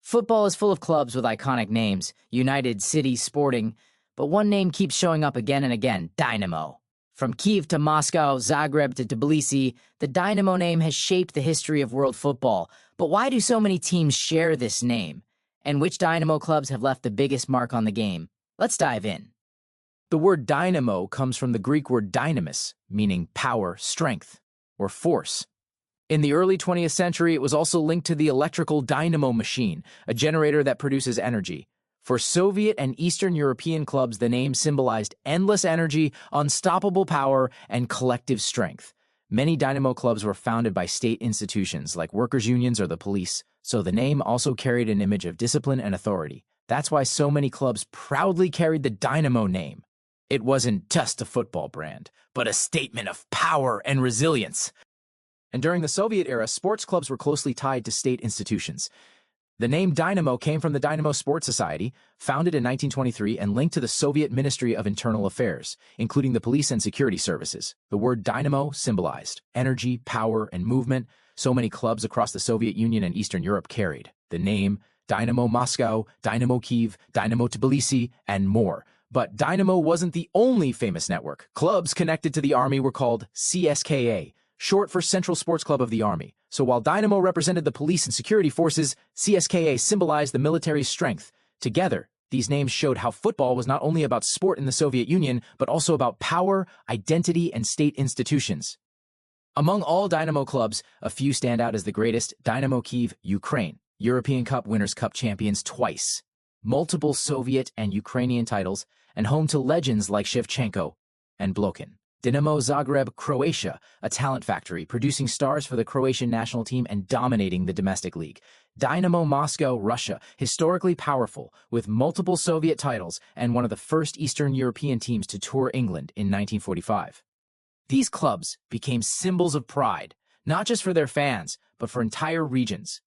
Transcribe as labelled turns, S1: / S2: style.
S1: Football is full of clubs with iconic names, United, City, Sporting, but one name keeps showing up again and again, Dynamo. From Kyiv to Moscow, Zagreb to Tbilisi, the Dynamo name has shaped the history of world football. But why do so many teams share this name? And which Dynamo clubs have left the biggest mark on the game? Let's dive in.
S2: The word dynamo comes from the Greek word dynamis, meaning power, strength, or force. In the early 20th century, it was also linked to the electrical dynamo machine, a generator that produces energy. For Soviet and Eastern European clubs, the name symbolized endless energy, unstoppable power, and collective strength. Many Dynamo clubs were founded by state institutions like workers' unions or the police, so the name also carried an image of discipline and authority. That's why so many clubs proudly carried the Dynamo name. It wasn't just a football brand, but a statement of power and resilience. And during the Soviet era, sports clubs were closely tied to state institutions. The name Dynamo came from the Dynamo Sports Society, founded in 1923 and linked to the Soviet Ministry of Internal Affairs, including the police and security services. The word dynamo symbolized energy, power, and movement. So many clubs across the Soviet Union and Eastern Europe carried the name Dynamo Moscow, Dynamo Kyiv, Dynamo Tbilisi, and more. But Dynamo wasn't the only famous network. Clubs connected to the army were called CSKA, short for Central Sports Club of the Army. So while Dynamo represented the police and security forces, CSKA symbolized the military's strength. Together, these names showed how football was not only about sport in the Soviet Union, but also about power, identity, and state institutions. Among all Dynamo clubs, a few stand out as the greatest: Dynamo Kyiv, Ukraine, European Cup Winners' Cup champions twice, multiple Soviet and Ukrainian titles, and home to legends like Shevchenko and Blokin. Dinamo Zagreb, Croatia, a talent factory, producing stars for the Croatian national team and dominating the domestic league. Dynamo Moscow, Russia, historically powerful, with multiple Soviet titles and one of the first Eastern European teams to tour England in 1945. These clubs became symbols of pride, not just for their fans, but for entire regions.